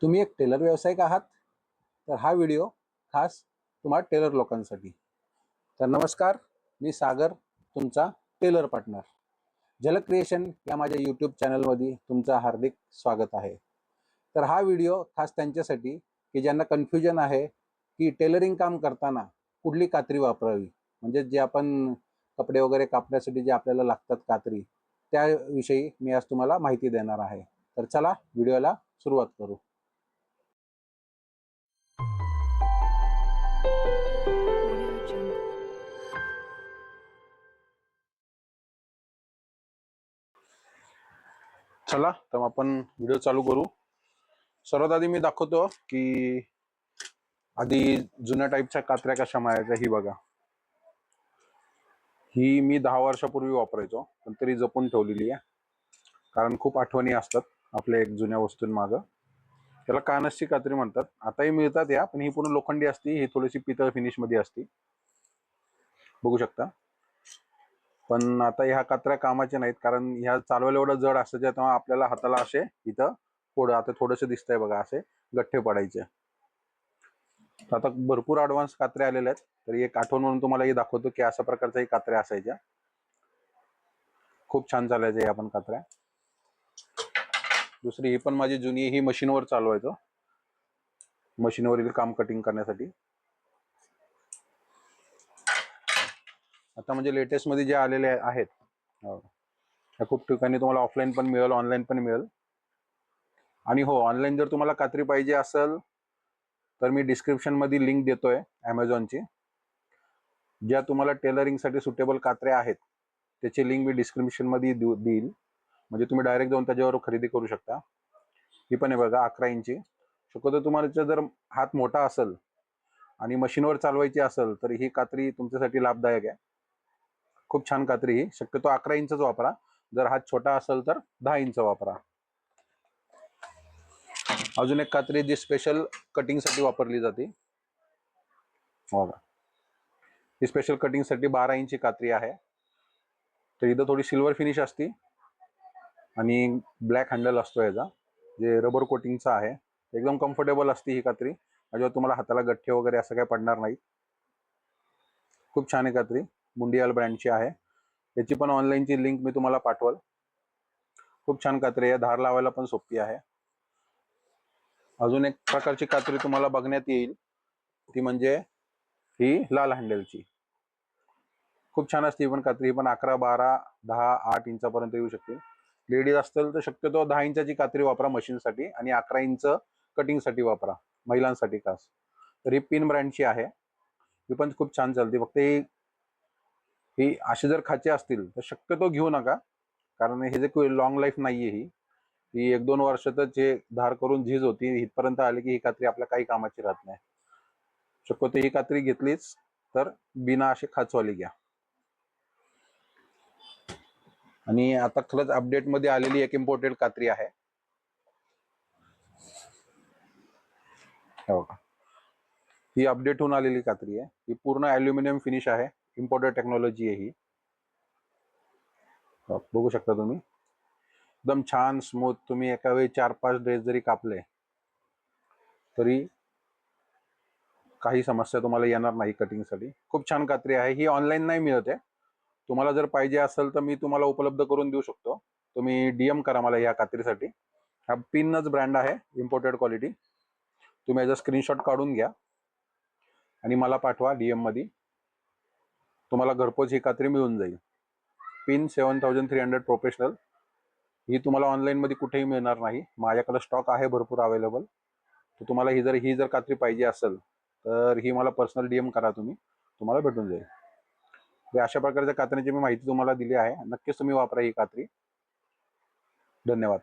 तुम्ही एक टेलर व्यावसायिक आहात तर हा व्हिडिओ खास तुम्हा टेलर लोकांसाठी. तर नमस्कार, मी सागर, तुमचा टेलर पार्टनर. झलक क्रिएशन या माझ्या यूट्यूब चॅनलमध्ये तुमचं हार्दिक स्वागत आहे. तर हा व्हिडिओ खास त्यांच्यासाठी की ज्यांना कन्फ्युजन आहे की टेलरिंग काम करताना कुठली कात्री वापरावी, म्हणजे जे आपण कपडे वगैरे कापण्यासाठी जे आपल्याला लागतात कात्री, त्याविषयी मी आज तुम्हाला माहिती देणार आहे. तर चला व्हिडिओला सुरुवात करू. चला तर आपण व्हिडिओ चालू करू. सर्वात आधी मी दाखवतो की आधी जुन्या टाईपच्या कात्र्या कशा मारायच्या. ही बघा, ही मी 10 वर्षापूर्वी वापरायचो, पण तरी जपून ठेवलेली आहे, कारण खूप आठवणी असतात आपल्या एक जुन्या वस्तूंमागं. त्याला कानसची कात्री म्हणतात. आताही मिळतात या, पण ही पूर्ण लोखंडी असती, ही थोडीशी पितळ फिनिश मध्ये असती, बघू शकता. पण आता ह्या कात्र्या कामाच्या नाहीत, कारण ह्या चालवायला एवढं जड असतं तेव्हा आपल्याला हाताला असे इथं पुढं आता थोडंसं दिसतंय बघा, असे गठ्ठे पडायचे. आता भरपूर ॲडव्हान्स कात्र्या आलेल्या आहेत, तरी एक आठवण म्हणून तुम्हाला हे दाखवतो की अशा प्रकारच्या कात्र्या असायच्या. खूप छान चालायच्या या पण कात्र्या. दुसरी ही पण माझी जुनी, ही मशीनवर चालवायचो, मशीनवरील काम कटिंग करण्यासाठी. आता म्हणजे लेटेस्ट मध्ये जे आलेले आहेत, त्या खूप ठिकाणी तुम्हाला ऑफलाईन पण मिळेल, ऑनलाईन पण मिळेल. आणि हो, ऑनलाईन जर तुम्हाला कात्री पाहिजे असेल तर मी डिस्क्रिप्शन मध्ये लिंक देतोय ॲमेझॉनची. ज्या तुम्हाला टेलरिंगसाठी सुटेबल कात्र्या आहेत त्याची लिंक मी डिस्क्रिप्शन मध्ये देईल, म्हणजे तुम्ही डायरेक्ट जाऊन त्याच्यावर खरेदी करू शकता. ही पण आहे बघा, 11 इंची. शक्यतो तुम्हाला जर हात मोठा असेल आणि मशीनवर चालवायची असेल तर ही कात्री तुमच्यासाठी लाभदायक आहे. खूप छान कात्री ही. शक्यतो 11 इंचच वापरा. जर हात छोटा असेल तर 10 इंच वापरा. अजून एक कात्री जी स्पेशल कटिंगसाठी वापरली जाते, बघा, ही स्पेशल कटिंगसाठी 12 इंची कात्री आहे. तर इथं थोडी सिल्वर फिनिश असते आणि ब्लॅक हँडल असतो याचा, जे रबर कोटिंगचा आहे. एकदम कम्फर्टेबल असते ही कात्री, म्हणजे तुम्हाला हाताला गठ्ठे वगैरे असं काही पडणार नाही. खूप छान आहे कात्री, मुंडियाल ब्रँडची आहे. याची पण ऑनलाईनची लिंक मी तुम्हाला पाठवल. खूप छान कात्री आहे, धार लावायला पण सोपी आहे. अजून एक प्रकारची कात्री तुम्हाला बघण्यात येईल, ती म्हणजे ही लाल हँडलची. खूप छान असते पण कात्री, पण 11, 12, 10, 8 इंचापर्यंत येऊ शकते. लेडीज असतील तर शक्यतो 10 इंचाची कात्री वापरा मशीनसाठी, आणि 11 इंच कटिंगसाठी वापरा महिलांसाठी खास. तर ही पिन ब्रँडची आहे, ही पण खूप छान चालते. फक्त ही असे जर खाचे असतील तर शक्यतो घेऊ नका, कारण हे जे लॉंग लाईफ नाहीये. ही 1-2 वर्षातच जे धार करून झीज होती, इथपर्यंत आली की ही कात्री आपल्या काही कामाची राहत नाही. शक्यतो ही कात्री घेतलीच तर बिना असे खाचवाली घ्या. आणि आता खरंच अपडेट मध्ये आलेली एक इम्पोर्टेड कात्री आहे, ही अपडेट होऊन आलेली कात्री आहे. ही पूर्ण ॲल्युमिनियम फिनिश आहे, इम्पोर्टेड टेक्नॉलॉजी आहे ही. बघू शकता तुम्ही, एकदम छान स्मूथ. तुम्ही एका वेळी 4-5 ड्रेस जरी कापले तरी काही समस्या तुम्हाला येणार नाही कटिंगसाठी. खूप छान कात्री आहे ही. ऑनलाईन नाही मिळत आहे. तुम्हाला जर पाहिजे असेल तर मी तुम्हाला उपलब्ध करून देऊ शकतो. तुम्ही DM करा मला या कात्रीसाठी. हा पिनच ब्रँड आहे, इम्पोर्टेड क्वालिटी. तुम्ही याचा स्क्रीनशॉट काढून घ्या आणि मला पाठवा DM मध्ये. तुम्हाला घरपोच ही कात्री मिळून जाईल. Pin 7300 professional. ही तुम्हाला ऑनलाईन मध्ये कुठेही मिळणार नाही. माझ्याकडे स्टॉक आहे भरपूर अवेलेबल. तर तुम्हाला ही जर कात्री पाहिजे असेल तर ही मला पर्सनल DM करा तुम्ही, तुम्हाला भेटून जाईल. अशा प्रकारच्या कात्र्यांची मी माहिती तुम्हाला दिली आहे. नक्कीच तुम्ही वापरा ही कात्री. धन्यवाद.